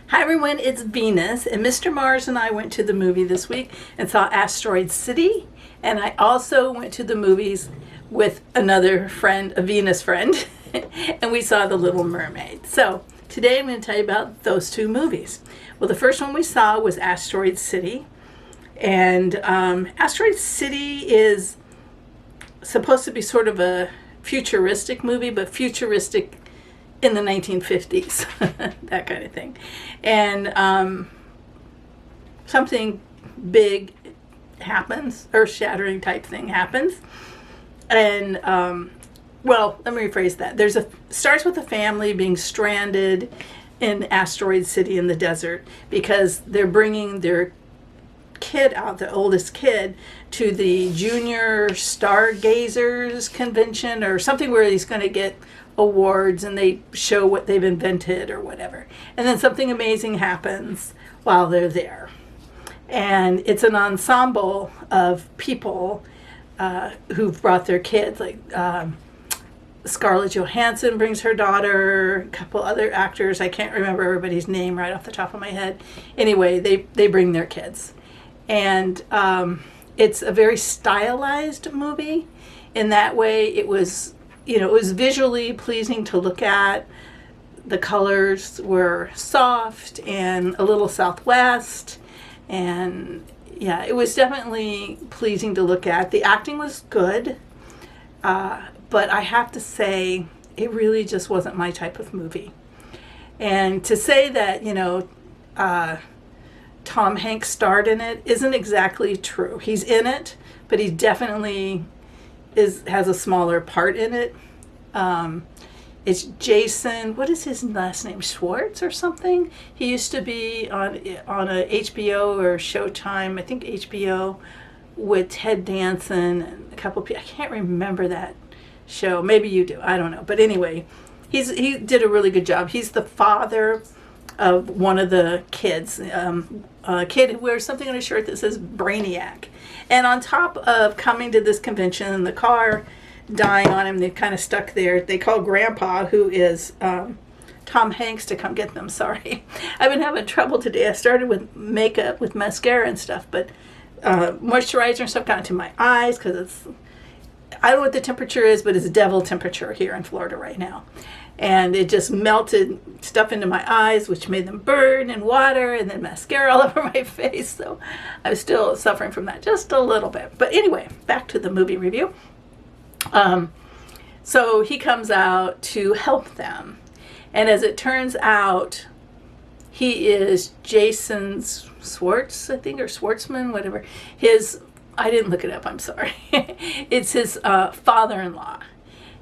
Hi everyone, it's Venus, and Mr. Mars and I went to the movie this week and saw Asteroid City, and I also went to the movies with another friend, a Venus friend, and we saw The Little Mermaid. So today I'm going to tell you about those two movies. Well, the first one we saw was Asteroid City, and Asteroid City is supposed to be sort of a futuristic movie, but futuristic in the 1950s, that kind of thing. And something big happens, earth-shattering type thing happens. And, well, let me rephrase that. Starts with a family being stranded in Asteroid City in the desert because they're bringing their kid out, the oldest kid, to the Junior Stargazers convention or something where he's going to get awards and they show what they've invented or whatever. And then something amazing happens while they're there. And it's an ensemble of people who've brought their kids, like Scarlett Johansson brings her daughter, a couple other actors. I can't remember everybody's name right off the top of my head. Anyway, they bring their kids. And it's a very stylized movie. In that way, it was visually pleasing to look at. The colors were soft and a little Southwest. And yeah, it was definitely pleasing to look at. The acting was good. But I have to say, it really just wasn't my type of movie. And to say that, Tom Hanks starred in it isn't exactly true. He's in it, but he definitely has a smaller part in it. It's Jason, what is his last name, Schwartz or something? He used to be on a HBO or Showtime, I think HBO, with Ted Danson and a couple people. I can't remember that show. Maybe you do. I don't know. But anyway, he did a really good job. He's the father of one of the kids, a kid who wears something on his shirt that says Brainiac. And on top of coming to this convention and the car dying on him, they're kind of stuck there. They call Grandpa, who is Tom Hanks, to come get them. Sorry. I've been having trouble today. I started with makeup, with mascara and stuff, but moisturizer and stuff got into my eyes because I don't know what the temperature is, but it's devil temperature here in Florida right now. And it just melted stuff into my eyes, which made them burn, and water, and then mascara all over my face. So I'm still suffering from that just a little bit. But anyway, back to the movie review. So he comes out to help them. And as it turns out, he is Jason Schwartz, I think, or Schwartzman, whatever. I didn't look it up, I'm sorry. It's his father-in-law.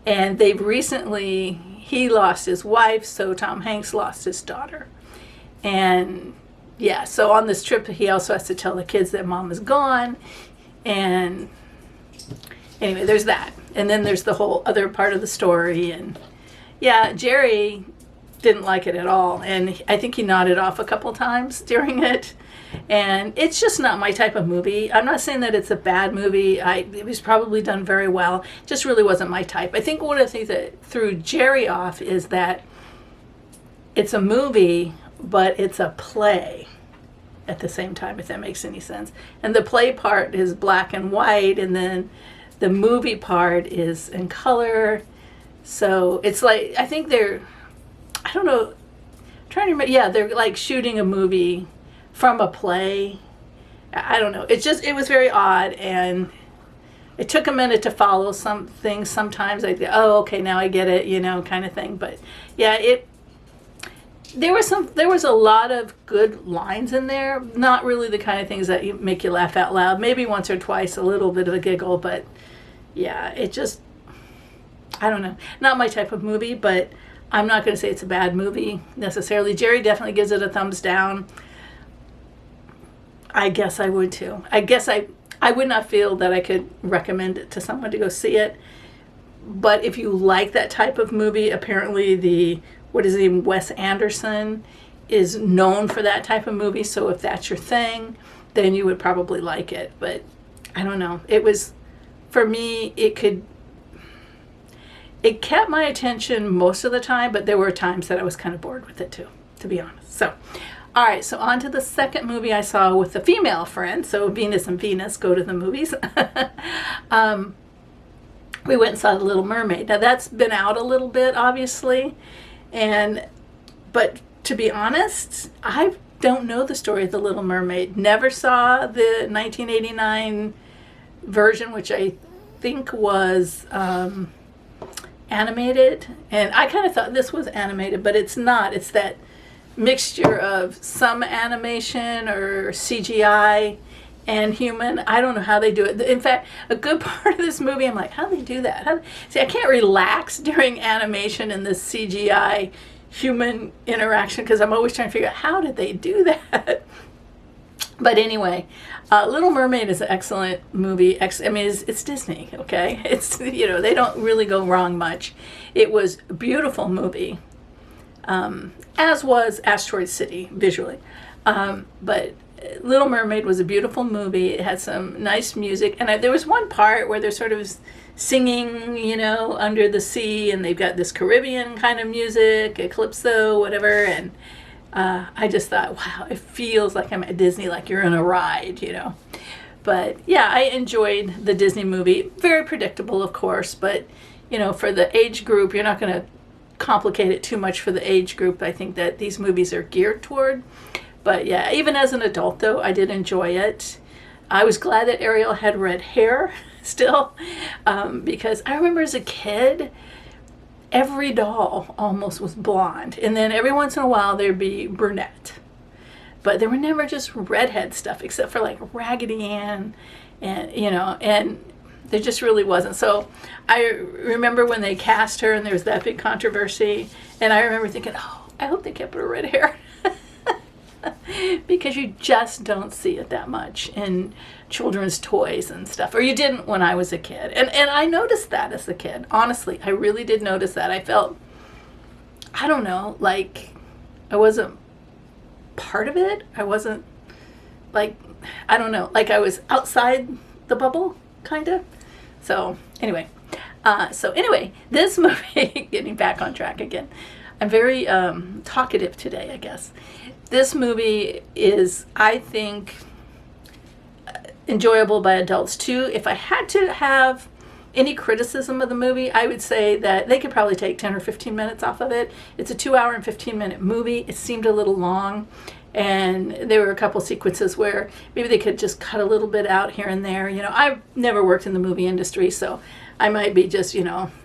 And he lost his wife, so Tom Hanks lost his daughter. And yeah, so on this trip, he also has to tell the kids that mom is gone. And anyway, there's that. And then there's the whole other part of the story. And yeah, Jerry didn't like it at all. And I think he nodded off a couple times during it. And it's just not my type of movie. I'm not saying that it's a bad movie. It was probably done very well. It just really wasn't my type. I think one of the things that threw Jerry off is that it's a movie, but it's a play at the same time, if that makes any sense. And the play part is black and white, and then the movie part is in color. So it's like, I think I don't know, I'm trying to remember, yeah, they're like shooting a movie from a play. I don't know. It was very odd, and it took a minute to follow some things. Sometimes I go, oh, okay, now I get it, kind of thing. But yeah, there was a lot of good lines in there. Not really the kind of things that make you laugh out loud. Maybe once or twice, a little bit of a giggle, but yeah, I don't know. Not my type of movie, but I'm not going to say it's a bad movie necessarily. Jerry definitely gives it a thumbs down. I guess I would too. I guess I would not feel that I could recommend it to someone to go see it. But if you like that type of movie, apparently Wes Anderson is known for that type of movie. So if that's your thing, then you would probably like it. But I don't know. For me, it kept my attention most of the time, but there were times that I was kind of bored with it too, to be honest. So All right, so on to the second movie I saw with a female friend. So Venus and Venus go to the movies. We went and saw The Little Mermaid. Now that's been out a little bit, obviously, but to be honest, I don't know the story of The Little Mermaid. Never saw the 1989 version, which I think was animated, and I kind of thought this was animated, but it's not. It's that mixture of some animation or CGI and human. I don't know how they do it. In fact, a good part of this movie, I'm like, how do they do that? See, I can't relax during animation and this CGI human interaction because I'm always trying to figure out how did they do that. But anyway, Little Mermaid is an excellent movie. I mean, it's Disney, okay? It's, they don't really go wrong much. It was a beautiful movie, as was Asteroid City visually. But Little Mermaid was a beautiful movie. It had some nice music. And there was one part where they're sort of singing, under the sea, and they've got this Caribbean kind of music, calypso, whatever, and I just thought, wow, it feels like I'm at Disney, like you're in a ride, But yeah, I enjoyed the Disney movie. Very predictable, of course, but for the age group, you're not going to complicate it too much for the age group. I think that these movies are geared toward. But yeah, even as an adult, though, I did enjoy it. I was glad that Ariel had red hair still, because I remember as a kid, every doll almost was blonde, and then every once in a while there'd be brunette, but there were never just redhead stuff except for like Raggedy Ann, and there just really wasn't. So I remember when they cast her and there was that big controversy, and I remember thinking, oh, I hope they kept her red hair. Because you just don't see it that much in children's toys and stuff, or you didn't when I was a kid, and I noticed that as a kid. Honestly, I really did notice that. I felt, I don't know, like I wasn't part of it. I wasn't like, I don't know, like I was outside the bubble, kind of. So anyway, this movie, getting back on track again. I'm very talkative today, I guess. This movie is, I think, enjoyable by adults too. If I had to have any criticism of the movie, I would say that they could probably take 10 or 15 minutes off of it. It's a 2-hour and 15-minute movie. It seemed a little long, and there were a couple sequences where maybe they could just cut a little bit out here and there. I've never worked in the movie industry, so I might be just,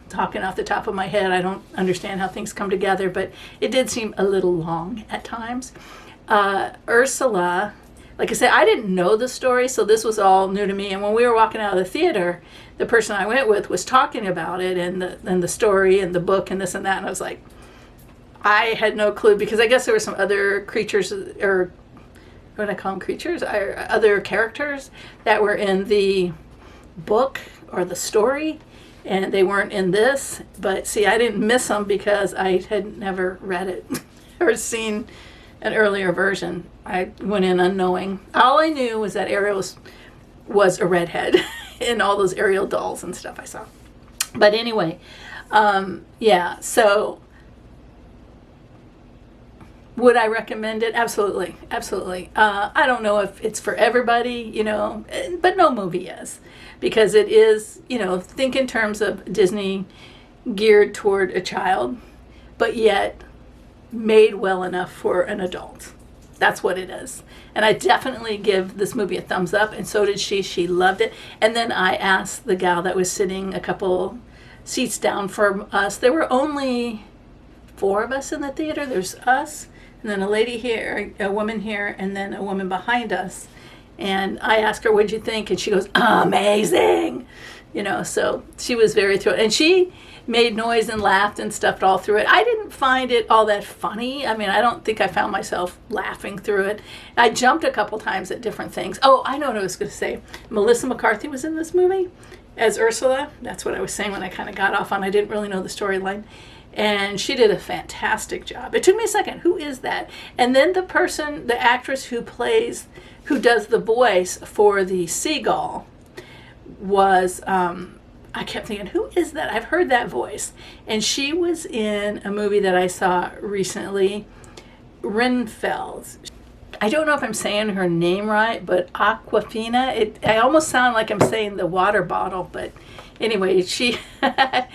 talking off the top of my head. I don't understand how things come together, but it did seem a little long at times. Ursula, like I said, I didn't know the story, so this was all new to me. And when we were walking out of the theater, the person I went with was talking about it and the story and the book and this and that, and I was like, I had no clue, because I guess there were some other creatures, or what do I call them, creatures, or other characters that were in the book or the story, and they weren't in this. But see, I didn't miss them because I had never read it or seen an earlier version. I went in unknowing. All I knew was that Ariel was a redhead in all those Ariel dolls and stuff I saw. But anyway, yeah, so would I recommend it? Absolutely, absolutely. I don't know if it's for everybody, but no movie is. Because it is, think in terms of Disney geared toward a child, but yet made well enough for an adult. That's what it is. And I definitely give this movie a thumbs up, and so did she. She loved it. And then I asked the gal that was sitting a couple seats down from us. There were only 4 of us in the theater. There's us, and then a lady here, a woman here, and then a woman behind us. And I asked her, what'd you think? And she goes, amazing. So she was very thrilled. And she made noise and laughed and stuff all through it. I didn't find it all that funny. I mean, I don't think I found myself laughing through it. I jumped a couple times at different things. Oh, I know what I was going to say. Melissa McCarthy was in this movie as Ursula. That's what I was saying when I kind of got off on. I didn't really know the storyline. And she did a fantastic job. It took me a second. Who is that? And then the actress who does the voice for the seagull was, I kept thinking, who is that? I've heard that voice. And she was in a movie that I saw recently, Renfeld. I don't know if I'm saying her name right, but Aquafina. I almost sound like I'm saying the water bottle, but anyway, she that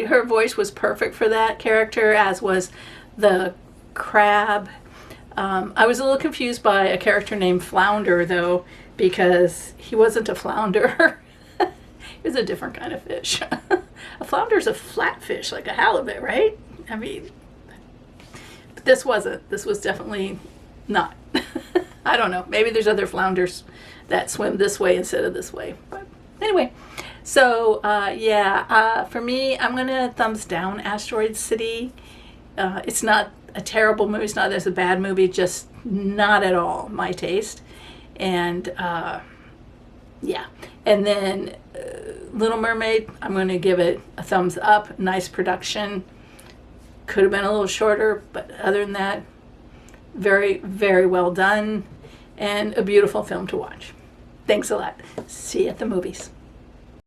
her voice was perfect for that character, as was the crab. I was a little confused by a character named Flounder, though, because he wasn't a flounder. He was a different kind of fish. A flounder is a flat fish, like a halibut, right? I mean, but this wasn't. This was definitely not. I don't know. Maybe there's other flounders that swim this way instead of this way. But anyway, so for me, I'm going to thumbs down Asteroid City. It's not a terrible movie. It's not that it's a bad movie, just not at all my taste. And and then Little Mermaid, I'm going to give it a thumbs up. Nice production. Could have been a little shorter, but other than that, very, very well done and a beautiful film to watch. Thanks a lot. See you at the movies.